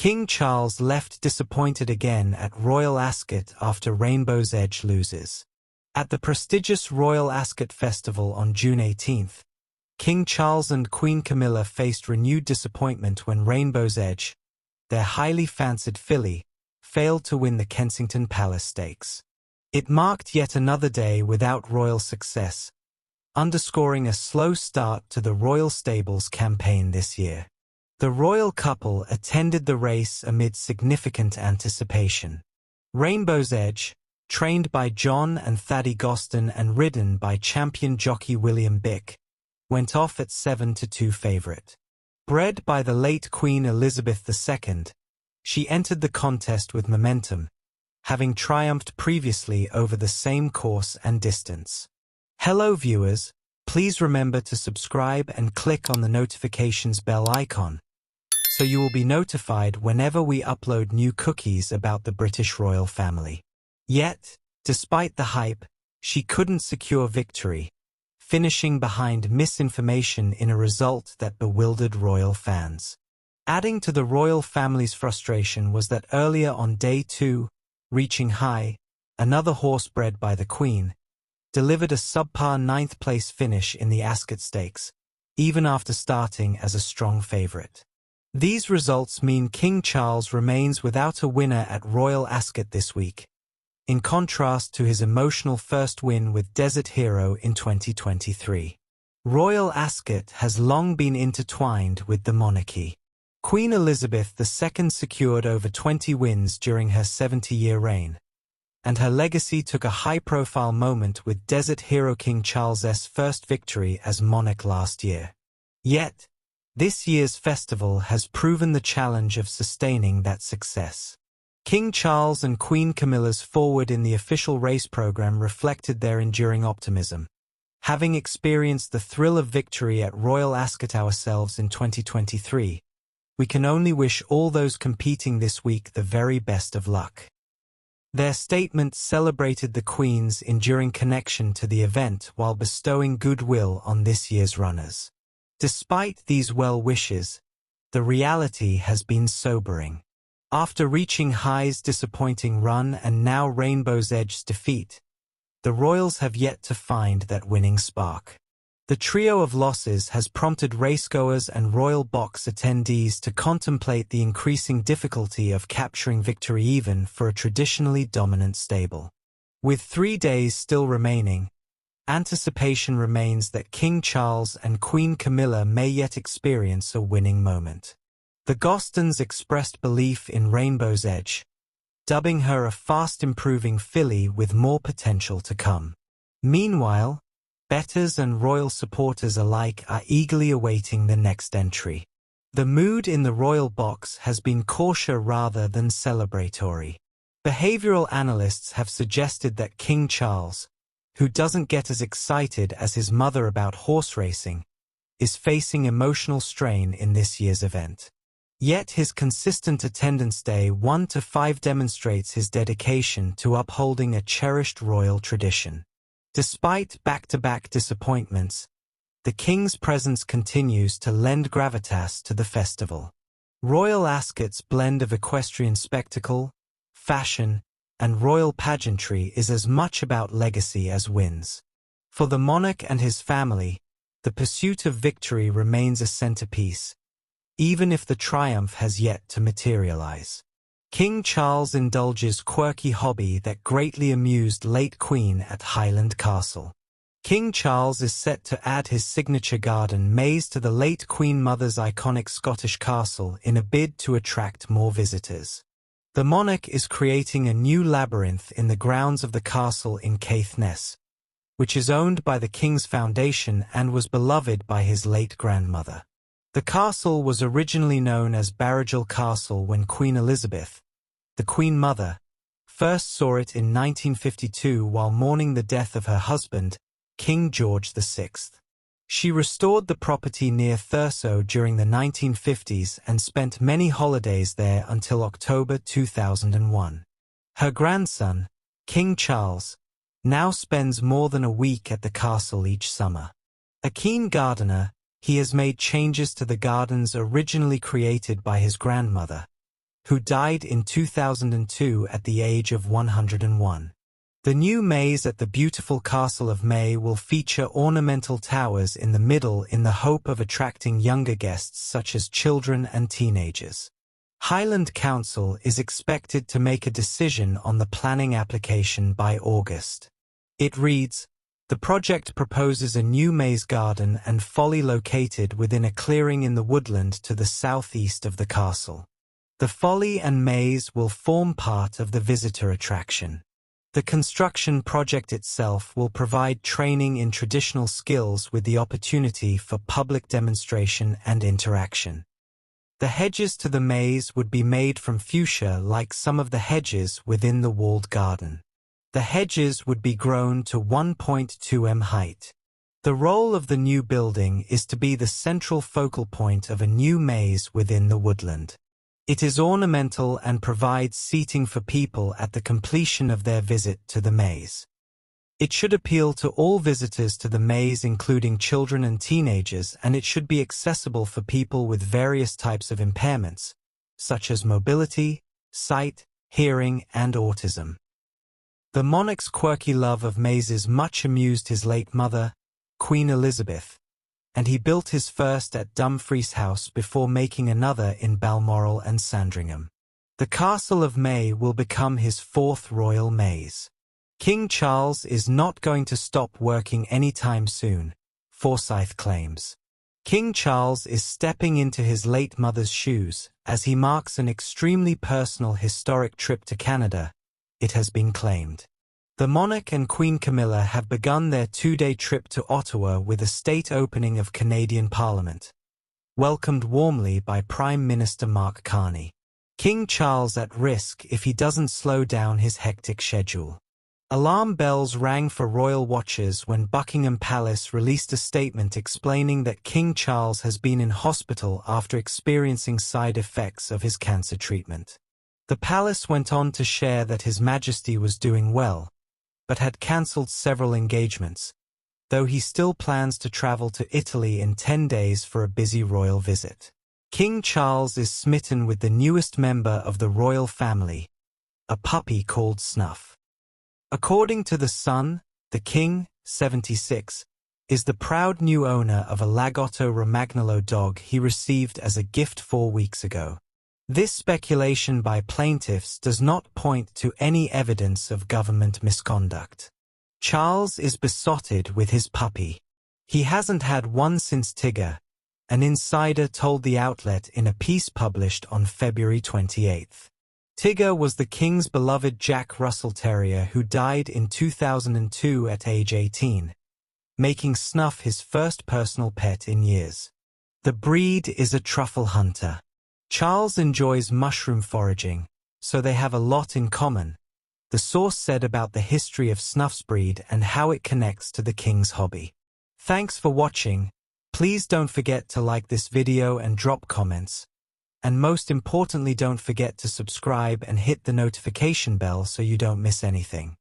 King Charles left disappointed again at Royal Ascot after Rainbow's Edge loses. At the prestigious Royal Ascot Festival on June 18th, King Charlesand Queen Camilla faced renewed disappointment when Rainbow's Edge, their highly fancied filly, failed to win the Kensington Palace Stakes. It marked yet another day without royal success, underscoring a slow start to the royal stables campaign this year. The royal couple attended the race amid significant anticipation. Rainbow's Edge, trained by John and Thady Gosden and ridden by champion jockey William Buick, went off at 7-2 favourite. Bred by the late Queen Elizabeth II, she entered the contest with momentum, having triumphed previously over the same course and distance. Hello viewers, please remember to subscribe and click on the notifications bell icon, so you will be notified whenever we upload new cookies about the British royal family. Yet, despite the hype, she couldn't secure victory, finishing behind misinformation in a result that bewildered royal fans. Adding to the royal family's frustration was that earlier on day 2, Reaching High, another horse bred by the Queen, delivered a subpar 9th place finish in the Ascot Stakes, even after starting as a strong favourite. These results mean King Charles remains without a winner at Royal Ascot this week, in contrast to his emotional first win with Desert Hero in 2023. Royal Ascot has long been intertwined with the monarchy. Queen Elizabeth II secured over 20 wins during her 70-year reign, and her legacy took a high-profile moment with Desert Hero King Charles's first victory as monarch last year. Yet, this year's festival has proven the challenge of sustaining that success. King Charles and Queen Camilla's forward in the official race program reflected their enduring optimism. Having experienced the thrill of victory at Royal Ascot ourselves in 2023, we can only wish all those competing this week the very best of luck. Their statement celebrated the Queen's enduring connection to the event while bestowing goodwill on this year's runners. Despite these well wishes, the reality has been sobering. After Reaching High's disappointing run and now Rainbow's Edge's defeat, the Royals have yet to find that winning spark. The trio of losses has prompted racegoers and Royal Box attendees to contemplate the increasing difficulty of capturing victory even for a traditionally dominant stable. With 3 days still remaining, anticipation remains that King Charles and Queen Camilla may yet experience a winning moment. The Gosdens expressed belief in Rainbow's Edge, dubbing her a fast-improving filly with more potential to come. Meanwhile, bettors and royal supporters alike are eagerly awaiting the next entry. The mood in the Royal Box has been cautious rather than celebratory. Behavioral analysts have suggested that King Charles, who doesn't get as excited as his mother about horse racing, is facing emotional strain in this year's event. Yet his consistent attendance day 1 to 5 demonstrates his dedication to upholding a cherished royal tradition. Despite back-to-back disappointments, the King's presence continues to lend gravitas to the festival. Royal Ascot's blend of equestrian spectacle, fashion, and royal pageantry is as much about legacy as wins. For the monarch and his family, the pursuit of victory remains a centerpiece, even if the triumph has yet to materialize. King Charles indulges quirky hobby that greatly amused late Queen at Highland Castle. King Charles is set to add his signature garden maze to the late Queen Mother's iconic Scottish castle in a bid to attract more visitors. The monarch is creating a new labyrinth in the grounds of the castle in Caithness, which is owned by the King's Foundation and was beloved by his late grandmother. The castle was originally known as Barragel Castle when Queen Elizabeth, the Queen Mother, first saw it in 1952 while mourning the death of her husband, King George VI. She restored the property near Thurso during the 1950s and spent many holidays there until October 2001. Her grandson, King Charles, now spends more than a week at the castle each summer. A keen gardener, he has made changes to the gardens originally created by his grandmother, who died in 2002 at the age of 101. The new maze at the beautiful Castle of May will feature ornamental towers in the middle in the hope of attracting younger guests such as children and teenagers. Highland Council is expected to make a decision on the planning application by August. It reads, "The project proposes a new maze garden and folly located within a clearing in the woodland to the southeast of the castle. The folly and maze will form part of the visitor attraction. The construction project itself will provide training in traditional skills with the opportunity for public demonstration and interaction. The hedges to the maze would be made from fuchsia like some of the hedges within the walled garden. The hedges would be grown to 1.2 m height. The role of the new building is to be the central focal point of a new maze within the woodland. It is ornamental and provides seating for people at the completion of their visit to the maze. It should appeal to all visitors to the maze, including children and teenagers, and it should be accessible for people with various types of impairments, such as mobility, sight, hearing, and autism." The monarch's quirky love of mazes much amused his late mother, Queen Elizabeth, and he built his first at Dumfries House before making another in Balmoral and Sandringham. The Castle of May will become his fourth royal maze. King Charles is not going to stop working anytime soon, Forsyth claims. King Charles is stepping into his late mother's shoes as he marks an extremely personal historic trip to Canada, it has been claimed. The monarch and Queen Camilla have begun their two-day trip to Ottawa with a state opening of Canadian Parliament, welcomed warmly by Prime Minister Mark Carney. King Charles at risk if he doesn't slow down his hectic schedule. Alarm bells rang for royal watchers when Buckingham Palace released a statement explaining that King Charles has been in hospital after experiencing side effects of his cancer treatment. The palace went on to share that His Majesty was doing well, but had cancelled several engagements, though he still plans to travel to Italy in 10 days for a busy royal visit. King Charles is smitten with the newest member of the royal family, a puppy called Snuff. According to The Sun, the King, 76, is the proud new owner of a Lagotto Romagnolo dog he received as a gift 4 weeks ago. This speculation by plaintiffs does not point to any evidence of government misconduct. Charles is besotted with his puppy. He hasn't had one since Tigger, an insider told the outlet in a piece published on February 28. Tigger was the King's beloved Jack Russell Terrier who died in 2002 at age 18, making Snuff his first personal pet in years. The breed is a truffle hunter. Charles enjoys mushroom foraging, so they have a lot in common, the source said about the history of Snuff's breed and how it connects to the King's hobby. Thanks for watching. Please don't forget to like this video and drop comments. And most importantly, don't forget to subscribe and hit the notification bell so you don't miss anything.